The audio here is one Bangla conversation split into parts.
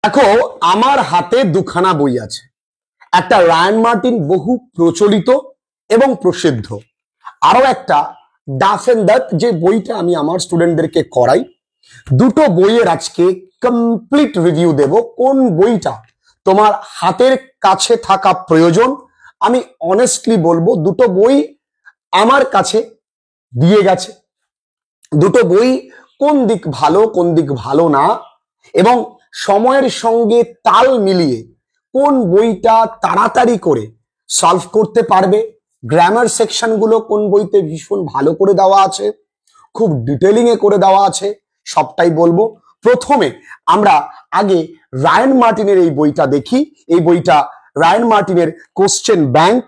দেখো আমার হাতে দুখানা বই আছে। একটা রায়ান মার্টিন বহু প্রচলিত এবং প্রসিদ্ধ, আরো একটা ডাফ এন্ড ডাক যে বইটা আমি আমার স্টুডেন্টদেরকে করাই। দুটো বইয়ের আজকে কমপ্লিট রিভিউ দেব। কোন বইটা তোমার হাতের কাছে থাকা প্রয়োজন আমি অনেস্টলি বলবো দুটো বই আমার কাছে দিয়ে গেছে। দুটো বই কোন দিক ভালো কোন দিক ভালো না এবং সময়ের সঙ্গে তাল মিলিয়ে কোন বইটা তাড়াতাড়ি করে সলভ করতে পারবে, গ্রামার সেকশন গুলো কোন বইতে ভীষণ ভালো করে দেওয়া আছে, খুব ডিটেলিং এ করে দেওয়া আছে, সবটাই বলবো। প্রথমে আমরা আগে রায়ান মার্টিনের এই বইটা দেখি। এই বইটা রায়ান মার্টিনের কোশ্চেন ব্যাংক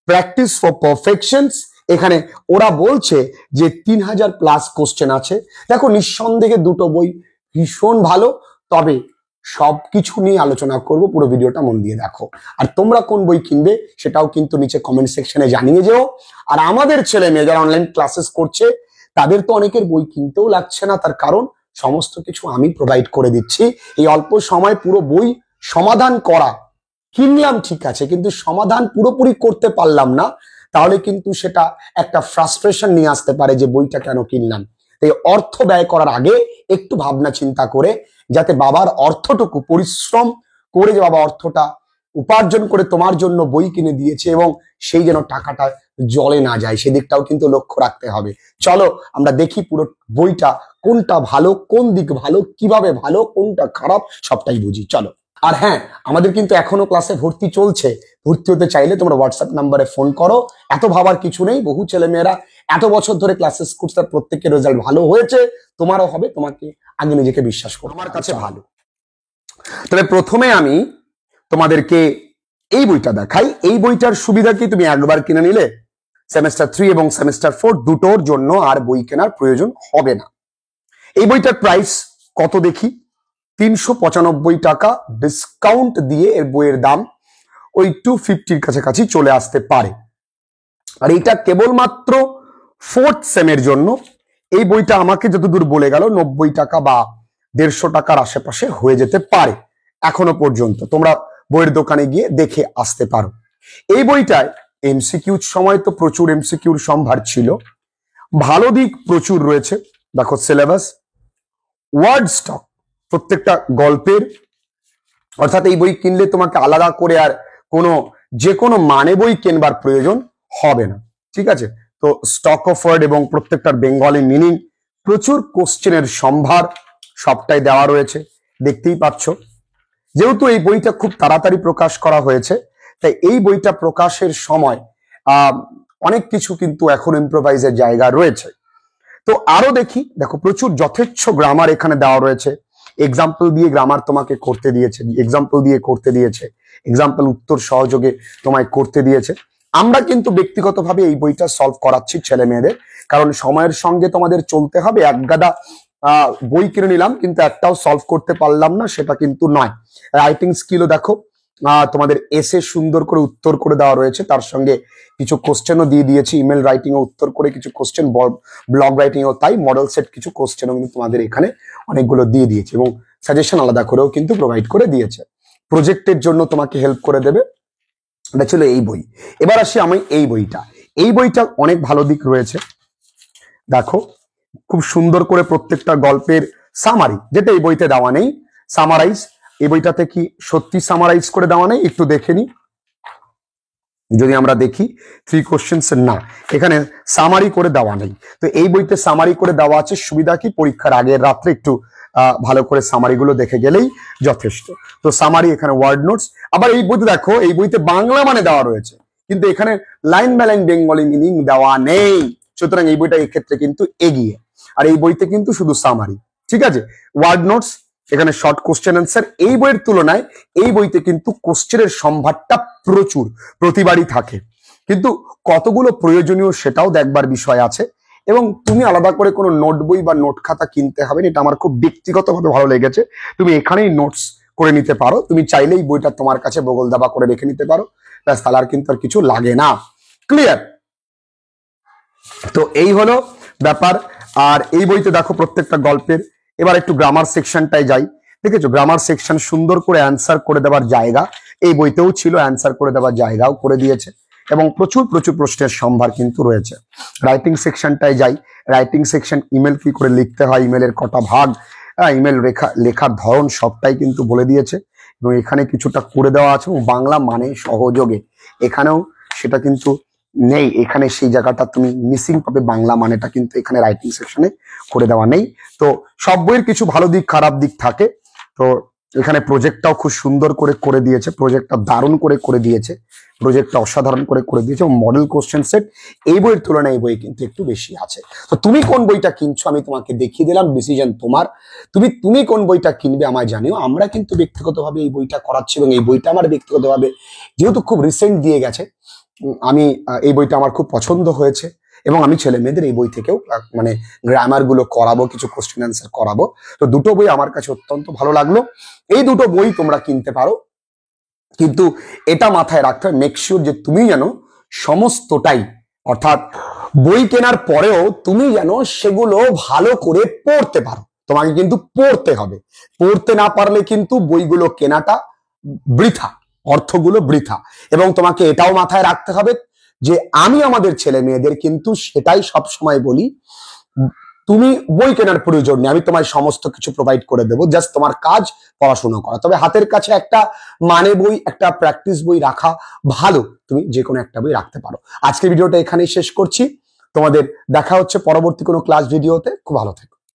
প্র্যাকটিস ফর পারফেকশনস। এখানে ওরা বলছে যে 3000 প্লাস কোশ্চেন আছে। দেখো নিঃসন্দেহে দুটো বই ভীষণ ভালো, তবে সবকিছু নিয়ে আলোচনা করব, পুরো ভিডিওটা মন দিয়ে দেখো। আর তোমরা কোন বই কিনবে সেটাও কিন্তু নিচে কমেন্ট সেকশনে জানিয়ে যেও। আর আমাদের ছেলে মেয়ে যারা অনলাইন ক্লাসেস করছে তাদের তো অনেকের বই কিনতেও লাগছে না, তার কারণ সমস্ত কিছু আমি প্রোভাইড করে দিচ্ছি। এই অল্প সময় পুরো বই সমাধান করা, কিনলাম ঠিক আছে কিন্তু সমাধান পুরোপুরি করতে পারলাম না, তাহলে কিন্তু সেটা একটা ফ্রাস্ট্রেশন নিয়ে আসতে পারে যে বইটা কেন কিনলাম। এই অর্থ ব্যয় করার আগে একটু ভাবনা চিন্তা করে, যাতে বাবার অর্থটুকু পরিশ্রম করে যে বাবা অর্থটা উপার্জন করে তোমার জন্য বই কিনে দিয়েছে এবং সেই যেন টাকাটা জলে না যায়, সেদিকটাও কিন্তু লক্ষ্য রাখতে হবে। চলো আমরা দেখি পুরো বইটা কোনটা ভালো, কোন দিক ভালো, কিভাবে ভালো, কোনটা খারাপ, সবটাই বুঝি। চলো। আর হ্যাঁ, আমাদের কিন্তু এখনো ক্লাসে ভর্তি চলছে। ভর্তি হতে চাইলে তোমরা হোয়াটসঅ্যাপ নাম্বারে ফোন করো। এত ভাবার কিছু নেই, বহু ছেলেমেয়েরা এত বছর ধরে ক্লাসেস করছে, তার প্রত্যেকের রেজাল্ট ভালো হয়েছে, তোমারও হবে। তোমাকে আগে নিজেকে বিশ্বাস করো, আমার কাছে ভালো। তবে প্রথমে আমি তোমাদেরকে এই বইটা দেখাই। এই বইটার সুবিধা কি, তুমি একবার কিনে নিলে সেমেস্টার 3 এবং সেমেস্টার 4 দুটোর জন্য আর বই কেনার প্রয়োজন হবে না। এই বইটার প্রাইস কত দেখি, 395 টাকা। ডিসকাউন্ট দিয়ে এর বইয়ের দাম ওই 250 কাছাকাছি চলে আসতে পারে। আর এটা কেবলমাত্র 4th সেমের জন্য। এই বইটা আমাকে যতদূর বলে গেল 90 টাকা বা 150 টাকার আশেপাশে হয়ে যেতে পারে। এখনো পর্যন্ত তোমরা বইয়ের দোকানে গিয়ে দেখে আসতে পারো। এই বইটায় এমসিকিউ সময় তো প্রচুর এমসিকিউর সম্ভার ছিল, ভালো দিক প্রচুর রয়েছে। দেখো সিলেবাস, ওয়ার্ড স্টক প্রত্যেকটা গল্পের, অর্থাৎ এই বই কিনলে তোমাকে আলাদা করে আর যে কোনো মানে বই কেনবার প্রয়োজন হবে না, ঠিক আছে? তো স্টক অফ ওয়ার্ড এবং প্রত্যেকটার বেঙ্গলি মিনিং, প্রচুর কোশ্চেনের সম্ভার, সবটাই দেওয়া রয়েছে, দেখতেই পাচ্ছ। যেহেতু এই বইটা খুব তাড়াতাড়ি প্রকাশ করা হয়েছে, তাই এই বইটা প্রকাশের সময় অনেক কিছু কিন্তু এখন ইম্প্রোভাইজের জায়গা রয়েছে। তো আরো দেখি, দেখো প্রচুর যথেচ্ছ গ্রামার এখানে দেওয়া রয়েছে। এক্সাম্পল দিয়ে গ্রামার তোমাকে করতে দিয়েছে, এক্সাম্পল দিয়ে করতে দিয়েছে, এক্সাম্পল উত্তর সহযোগে তোমায় করতে দিয়েছে। আমরা কিন্তু ব্যক্তিগতভাবে এই বইটা সলভ করাচ্ছি ছেলে মেয়েদের, কারণ সময়ের সঙ্গে তোমাদের চলতে হবে। একগাদা বই কিনে নিলাম কিন্তু একটাও সলভ করতে পারলাম না, সেটা কিন্তু নয়। রাইটিং স্কিলও দেখো তোমাদের এসে সুন্দর করে উত্তর করে দেওয়া রয়েছে, তার সঙ্গে কিছু কোশ্চেনও দিয়ে দিয়েছি। ইমেল রাইটিং ও উত্তর করে কিছু কোশ্চেন, ব্লগ রাইটিং ও তাই, মডেল সেট কিছু কোশ্চেনও কিন্তু তোমাদের এখানে অনেকগুলো দিয়ে দিয়েছে এবং সাজেশন আলাদা করেও কিন্তু প্রোভাইড করে দিয়েছে। প্রজেক্টের জন্য তোমাকে হেল্প করে দেবে। এটা ছিল এই বই। এবার আসি আমি এই বইটা। এই বইটা অনেক ভালো দিক রয়েছে। দেখো খুব সুন্দর করে প্রত্যেকটা গল্পের সামারি, যেটা এই বইতে দেওয়া নেই, সামারাইজ। এই বইটাতে কি সত্যি সামারাইজ করে দেওয়া নেই? একটু দেখে নি, যদি আমরা দেখি 3 কোশ্চেন্স, না এখানে সামারি করে দেওয়া নেই। তো এই বইতে সামারি করে দেওয়া আছে। সুবিধা কি, পরীক্ষার আগের রাত্রে একটু ভালো করে সামারি গুলো দেখে গেলেই যথেষ্ট। তো সামারি, এখানে ওয়ার্ড নোটস। আবার এই বইতে দেখো, এই বইতে বাংলা মানে দেওয়া রয়েছে, কিন্তু এখানে line by line Bengali meaning দেওয়া নেই। সুতরাং এই বইটা এক্ষেত্রে কিন্তু এগিয়ে। আর এই বইতে কিন্তু শুধু সামারি, ঠিক আছে। ওয়ার্ড নোটস, এখানে শর্ট কোশ্চেন অ্যান্সার। এই বইয়ের তুলনায় এই বইতে কিন্তু কোশ্চেনের সম্ভারটা প্রচুর, প্রতিবারই থাকে, কিন্তু কতগুলো প্রয়োজনীয় সেটাও দেখবার বিষয় আছে। এবং তুমি আলাদা করে কোনো নোট বই বা নোট খাতা কিনতে হবে না, এটা আমার খুব ব্যক্তিগতভাবে ভালো লেগেছে। তুমি এখানেই নোটস করে নিতে পারো, তুমি চাইলেই বইটা তোমার কাছে বগল দাবা করে রেখে নিতে পারো, ব্যাস, তাহলে আর কিন্তু আর কিছু লাগে না। ক্লিয়ার? তো এই হলো ব্যাপার। আর এই বইতে দেখো প্রত্যেকটা গল্পের, এবার একটু গ্রামার সেকশনটায় যাই। দেখেছো গ্রামার সেকশন সুন্দর করে অ্যান্সার করে দেওয়ার জায়গা এই বইতেও ছিল, অ্যান্সার করে দেওয়ার জায়গাও করে দিয়েছে এবং প্রচুর প্রচুর প্রশ্নের সম্ভার কিন্তু রয়েছে। রাইটিং সেকশনটায় যাই, রাইটিং সেকশন ইমেল কি করে লিখতে হয়, ইমেলের কটা ভাগ, ইমেল লেখার ধরন সবটাই কিন্তু বলে দিয়েছে এবং এখানে কিছুটা করে দেওয়া আছে এবং বাংলা মানে সহযোগে এখানেও সেটা কিন্তু নেই, এখানে সেই জায়গাটা তুমি মিসিং পাবে, বাংলা মানেটা কিন্তু এখানে রাইটিং সেকশনে করে দেওয়া নেই। তো সব বইয়ের কিছু ভালো দিক খারাপ দিক থাকে। তো এখানে প্রজেক্টটাও খুব সুন্দর করে করে দিয়েছে, প্রজেক্টটা দারুণ করে করে দিয়েছে, প্রজেক্টটা অসাধারণ করে করে দিয়েছে এবং মডেল কোশ্চেন সেট এই বইয়ের তুলনায় এই বই কিন্তু একটু বেশি আছে। তো তুমি কোন বইটা কিনছো আমি তোমাকে দেখিয়ে দিলাম, ডিসিশন তোমার। তুমি কোন বইটা কিনবে আমায় জানিও। আমরা কিন্তু ব্যক্তিগতভাবে এই বইটা করাচ্ছি এবং এই বইটা আমার ব্যক্তিগতভাবে যেহেতু খুব রিসেন্ট দিয়ে গেছে, আমি এই বইটা আমার খুব পছন্দ হয়েছে এবং আমি ছেলে মেয়েদের এই বই থেকেও মানে গ্রামার গুলো করাবো, কিছু কোশ্চেন অ্যান্সার করাবো। তো দুটো বই আমার কাছে অত্যন্ত ভালো লাগলো। এই দুটো বই তোমরা কিনতে পারো, কিন্তু এটা মাথায় রাখতে হবে মেক শিওর যে তুমি যেন সমস্তটাই, অর্থাৎ বই কেনার পরেও তুমি যেন সেগুলো ভালো করে পড়তে পারো। তোমাকে কিন্তু পড়তে হবে, পড়তে না পারলে কিন্তু বইগুলো কেনাটা বৃথা, অর্থগুলো বৃথা। এবং তোমাকে এটাও মাথায় রাখতে হবে যে আমি আমাদের ছেলে মেয়েদের কিন্তু সেটাই সব সময় বলি, তুমি বই কেনার প্রয়োজন নেই, আমি তোমায় সমস্ত কিছু প্রোভাইড করে দেবো, জাস্ট তোমার কাজ পড়াশোনা করা। তবে হাতের কাছে একটা মানে বই, একটা প্র্যাকটিস বই রাখা ভালো, তুমি যে কোনো একটা বই রাখতে পারো। আজকের ভিডিওটা এখানেই শেষ করছি, তোমাদের দেখা হচ্ছে পরবর্তী কোনো ক্লাস ভিডিওতে। খুব ভালো থেকো।